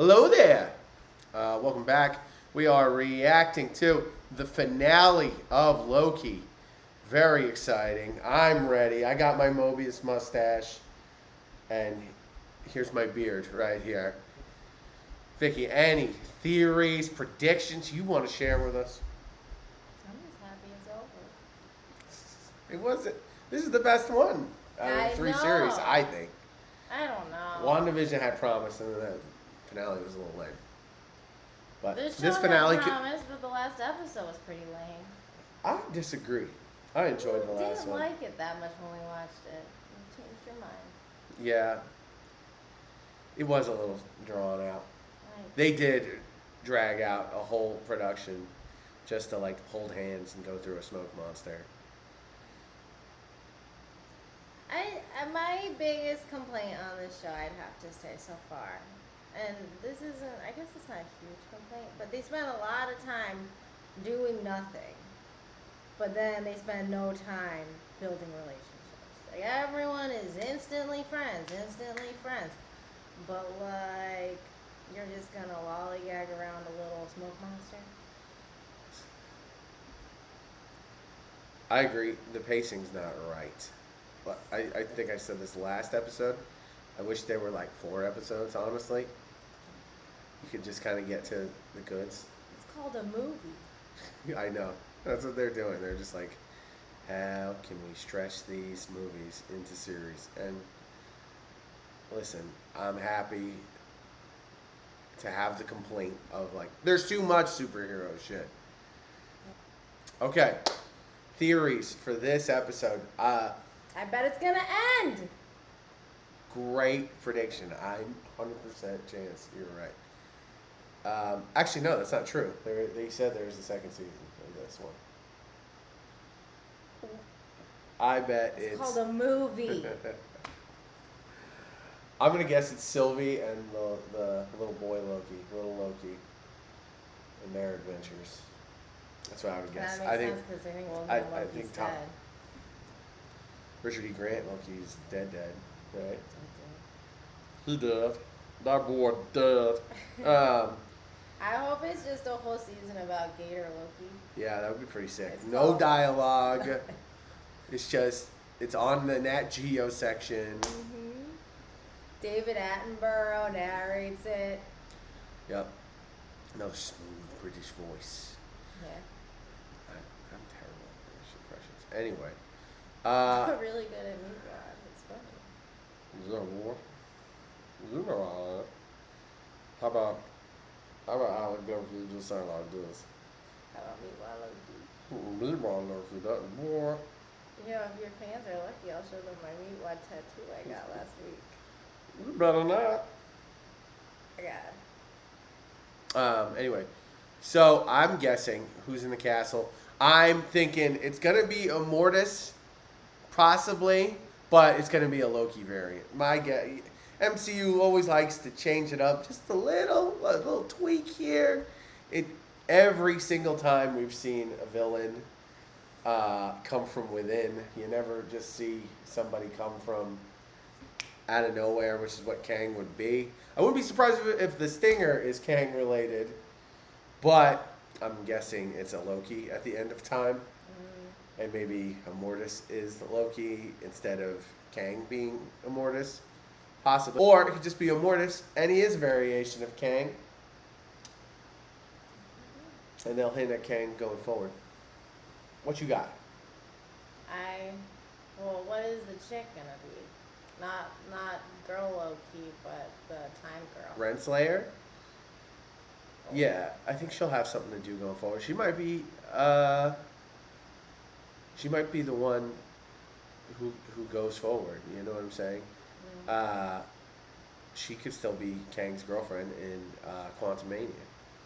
Hello there. Welcome back. We are reacting to the finale of Loki. Very exciting. I'm ready. I got my Mobius mustache, and here's my beard right here. Vickie, any theories, predictions you want to share with us? I'm just happy it's over. It wasn't. This is the best one out of the three series, I think. I don't know. WandaVision had promise, and the finale was a little lame. But This finale had promise, but the last episode was pretty lame. I disagree. I enjoyed the last one. I didn't like it that much when we watched it. You changed your mind. Yeah. It was a little drawn out. Right. They did drag out a whole production just to like hold hands and go through a smoke monster. My biggest complaint on this show, I'd have to say so far, and this isn't, I guess it's not a huge complaint, but they spend a lot of time doing nothing, but then they spend no time building relationships. Like, everyone is instantly friends, but like, you're just gonna lollygag around a little smoke monster? I agree. The pacing's not right. But I think I said this last episode. I wish there were like 4 episodes, honestly. You could just kind of get to the goods. It's called a movie. I know. That's what they're doing. They're just like, how can we stretch these movies into series? And listen, I'm happy to have the complaint of like, there's too much superhero shit. Okay. Theories for this episode. I bet it's gonna end. Great prediction. I'm 100% chance you're right. Actually, no, that's not true. They said there's a second season of this one. I bet it's called a movie. I'm gonna guess it's Sylvie and the little boy little Loki, and their adventures. That's what I would guess. That makes sense because I think Loki's Tom. dead. Richard E. Grant, Loki's dead, right? He dead. That boy dead. I hope it's just a whole season about Gator Loki. Yeah, that would be pretty sick. No dialogue. It's on the Nat Geo section. Mm-hmm. David Attenborough narrates it. Yep. No smooth British voice. Yeah. I'm terrible at British impressions. Anyway. I'm really good at meatwad. It's funny. Is there more? How about Alec Loki just sound like this? How about meatwad Loki? Meatwad Loki, that more. You know, if your fans are lucky, I'll show them my meatwad tattoo I got last week. You better not. I got it. Anyway, so I'm guessing who's in the castle. I'm thinking it's gonna be Immortus, possibly, but it's gonna be a Loki variant. My guess. MCU always likes to change it up just a little tweak here. Every single time we've seen a villain come from within. You never just see somebody come from out of nowhere, which is what Kang would be. I wouldn't be surprised if the Stinger is Kang related, but I'm guessing it's a Loki at the end of time. And maybe Immortus is Loki instead of Kang being Immortus, possibly. Or it could just be Immortus, and he is a variation of Kang. And they'll hint at Kang going forward. What you got? Well, what is the chick gonna be? Not girl Loki, but the time girl. Renslayer? Yeah, I think she'll have something to do going forward. She might be the one who goes forward. You know what I'm saying? Mm-hmm. She could still be Kang's girlfriend in Quantumania.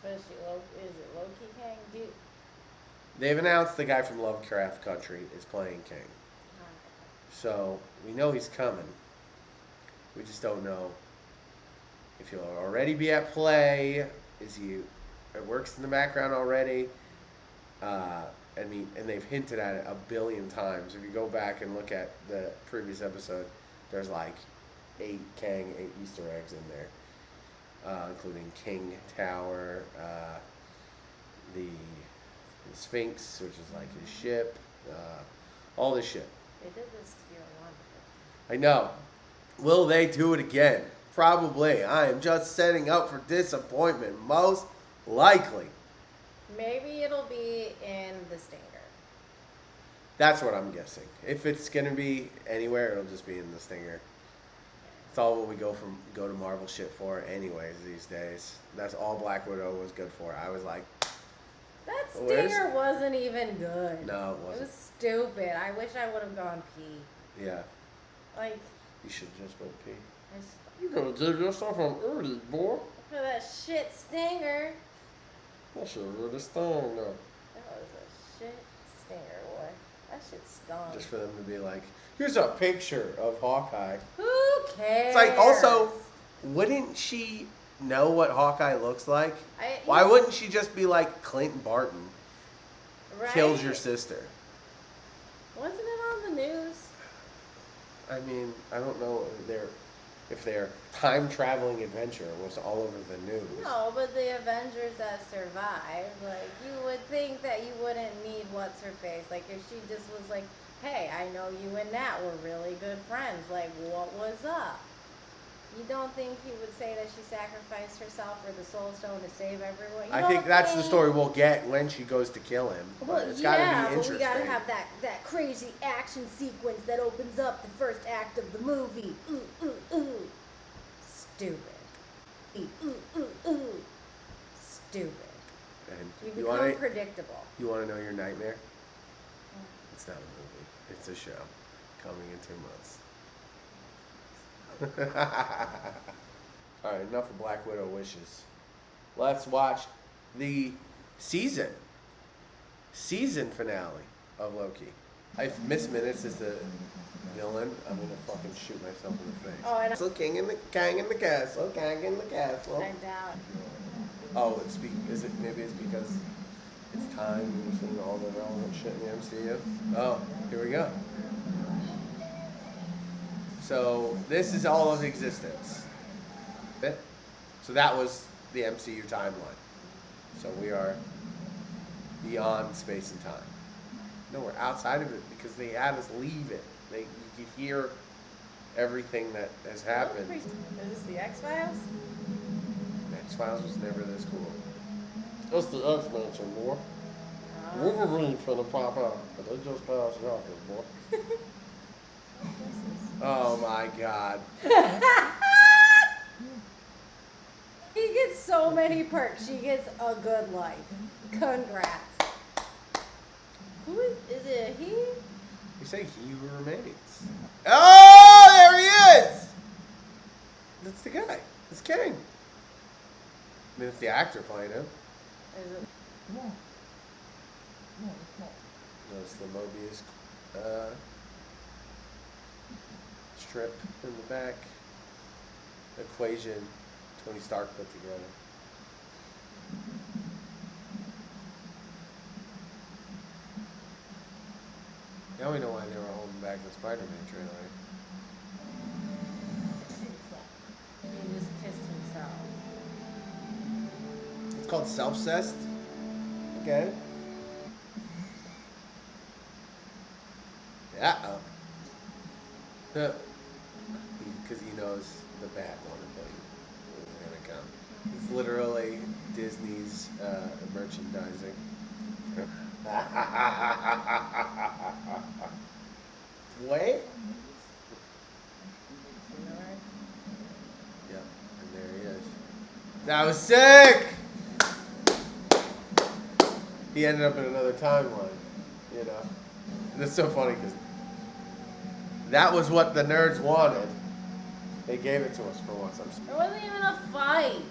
But is it Loki Kang? They've announced the guy from Lovecraft Country is playing Kang. So we know he's coming. We just don't know if he'll already be at play. It works in the background already. And they've hinted at it a billion times. If you go back and look at the previous episode, there's like 8 Easter eggs in there. including King Tower, the Sphinx, which is like his ship, all this shit. They did this to you in Wonder. I know. Will they do it again? Probably. I am just setting up for disappointment, most likely. Maybe it'll be in the Stinger. That's what I'm guessing. If it's gonna be anywhere, it'll just be in the Stinger. It's all what we go to Marvel shit for, anyways, these days. That's all Black Widow was good for. I was like, that Stinger wasn't even good. no, it wasn't. It was stupid. I wish I would have gone pee. Yeah. Like, You should just go pee. you gonna dig yourself on early, boy. for that shit Stinger. That shit really stung, though. That was a shit Stinger, boy. That shit stung. Just for them to be like, here's a picture of Hawkeye. Who cares? It's like, also, wouldn't she know what Hawkeye looks like? Why wouldn't she just be like, Clint Barton kills your sister? Wasn't it on the news? I mean, I don't know if their time-traveling adventure was all over the news. No, but the Avengers that survived, like, you would think that you wouldn't need what's-her-face. Like, if she just was like, hey, I know you and Nat were really good friends. Like, what was up? You don't think he would say that she sacrificed herself for the Soul Stone to save everyone? I think that's the story we'll get when she goes to kill him. Well, it's got to be interesting. But we got to have that crazy action sequence that opens up the first act of the movie. Ooh, ooh, ooh. Stupid. Ooh. Stupid. And you become predictable. You want to know your nightmare? It's not a movie. It's a show coming in 2 months. Alright, enough of Black Widow wishes. Let's watch the season finale of Loki. If Miss Minutes is the villain, I'm gonna fucking shoot myself in the face. Oh, and so Kang in the castle, Kang in the castle. I doubt. Oh, maybe it's because it's time we've seen all the relevant shit in the MCU. Oh, here we go. So this is all of existence. Okay? So that was the MCU timeline. So we are beyond space and time. No, we're outside of it because they had us leave it. You could hear everything that has happened. Is this the X-Files? X-Files was never this cool. It's the X-Men some more. Wolverine's finna pop out, but they just passed out this boy. Oh my god. He gets so many perks. She gets a good life. Congrats. Who is it? He? You say he who remains. Oh, there he is! That's the guy. It's Kang. I mean, it's the actor playing him. Is it? No, it's not. No, it's the Mobius strip in the back. Equation Tony Stark put together. Now we know why they were holding back the Spider-Man trailer. He just kissed himself. It's called Self-Cessed. Okay. Uh-oh. Because he knows the bad one is going to come. It's literally Disney's merchandising. Wait. Yep, and there he is. That was sick! He ended up in another timeline, you know. And it's so funny because that was what the nerds wanted. They gave it to us for once. There wasn't even a fight.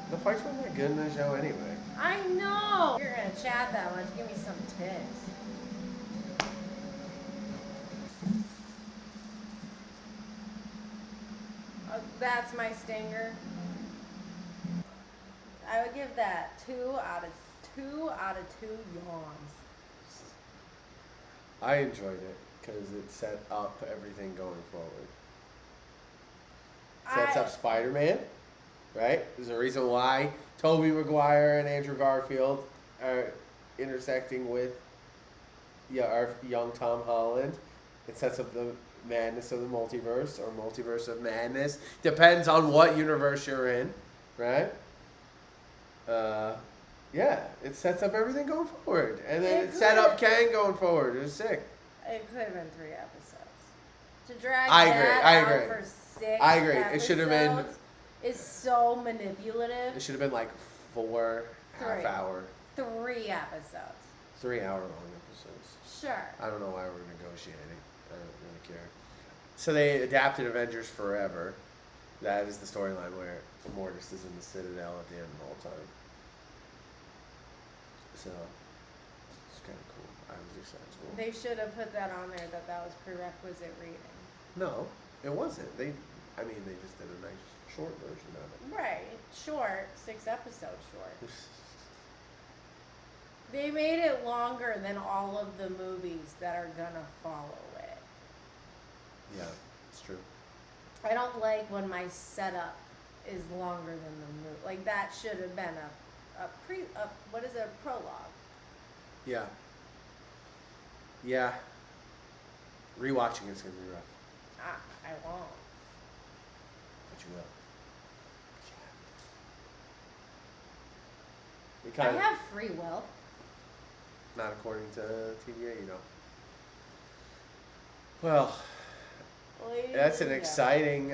The fights weren't that good in the show anyway. I know. If you're gonna chat that much, give me some tips. That's my stinger. I would give that 2 out of 2 yawns. I enjoyed it because it set up everything going forward. Sets up Spider-Man. right? There's a reason why Tobey Maguire and Andrew Garfield are intersecting with our young Tom Holland. It sets up the madness of the multiverse or multiverse of madness. Depends on what universe you're in, right? Yeah, it sets up everything going forward, and then it set up Kang going forward. It was sick. It could have been 3 episodes. To drag I that agree. out for 6 I agree. episodes It should have been. is so manipulative. It should have been like 4 half-hour, 3 episodes. 3-hour long episodes. Sure. I don't know why we're negotiating. I don't really care. So they adapted Avengers Forever. That is the storyline where Mortis is in the Citadel at the end of all time. So it's kind of cool. I was excited. Cool. They should have put that on there that was prerequisite reading. No, it wasn't. They just did a nice short version of it. Right. Short. 6 episodes short. They made it longer than all of the movies that are gonna follow it. Yeah, it's true. I don't like when my setup is longer than the movie. Like that should have been a prologue. Yeah. Yeah. Rewatching it's gonna be rough. I won't. But you will. I have free will. Not according to TVA, you know. Well, that's an exciting,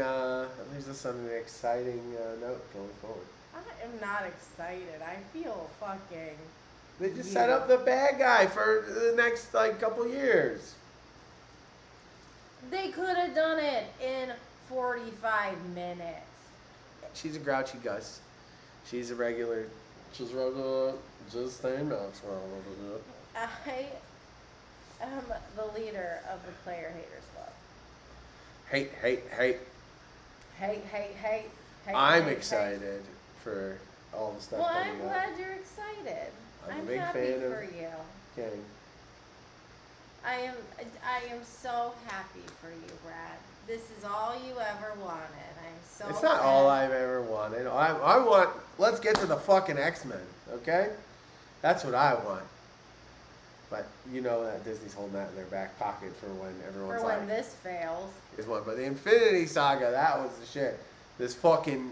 leaves us on an exciting note going forward. I am not excited. I feel fucking... They just set up the bad guy for the next, couple years. They could have done it in 45 minutes. She's a grouchy Gus. She's a regular... She's regular, just saying Maxwell over there. I am the leader of the Player Haters Club. Hate. Hate. I'm excited for all the stuff Well, coming I'm up. glad you're excited. I'm a I'm big happy fan of for you. Kang. I am so happy for you, Brad. This is all you ever wanted. I'm so It's not glad. all I've ever wanted. I want. Let's get to the fucking X-Men, okay? That's what I want. But you know that Disney's holding that in their back pocket for when everyone's For when this fails. is one. But the Infinity Saga, that was the shit. This fucking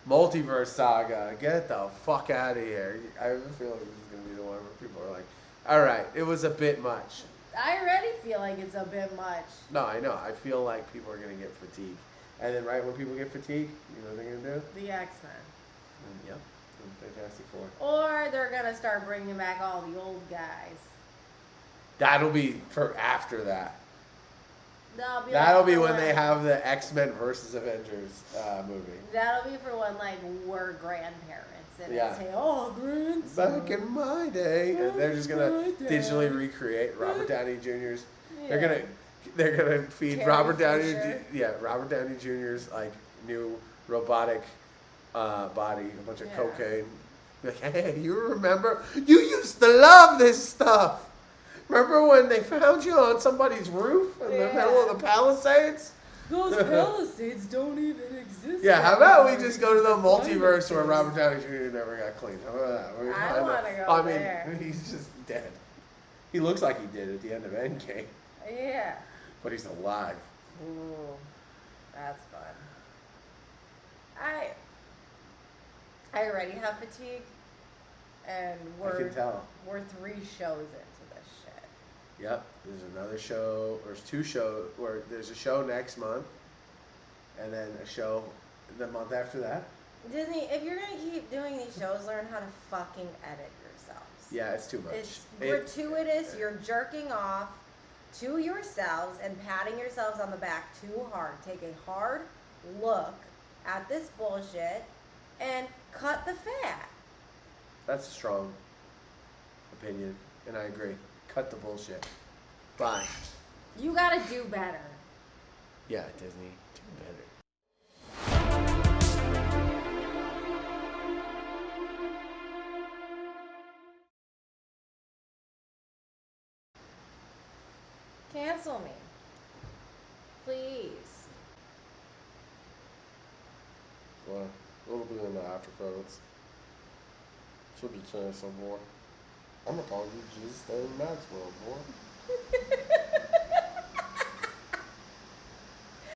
multiverse saga, get the fuck out of here. I have a feeling this is gonna be the one where people are like, all right, it was a bit much. I already feel like it's a bit much. No, I know. I feel like people are gonna get fatigued. And then right when people get fatigued, you know what they're gonna do? The X-Men. Yep, Fantastic Four. Or they're gonna start bringing back all the old guys. That'll be for after that. That'll be when they have the X-Men versus Avengers movie. That'll be for when we're grandparents and Yeah. they say, "Oh, grandson." Back in my day, and they're just gonna digitally recreate Robert Downey Jr.'s. Yeah. They're gonna feed Carrie Robert Downey. Fisher. Robert Downey Jr.'s new robotic body, a bunch of Yeah. cocaine. Be like, hey, you remember? You used to love this stuff. Remember when they found you on somebody's roof in the middle of the Palisades? Those Palisades don't even exist. Yeah, how about we just go to the multiverse where Robert Downey Jr. never got clean? How about that? I want to go there. He's just dead. He looks like he did at the end of Endgame, Yeah. but he's alive. Ooh, that's fun. I already have fatigue, and I can tell. we're 3 shows into this shit. Yep, there's another show. There's 2 shows. Where there's a show next month, and then a show the month after that. Disney, if you're gonna keep doing these shows, learn how to fucking edit yourselves. Yeah, it's too much. It's gratuitous. You're jerking off to yourselves and patting yourselves on the back too hard. Take a hard look at this bullshit and cut the fat. That's a strong opinion, and I agree. Cut the bullshit. Bye. You gotta do better. Yeah, Disney, do better. Cancel me. Please. Well, It'll be in the after credits. She'll be changed some more. I'm gonna call you Jesus and Maxwell, boy.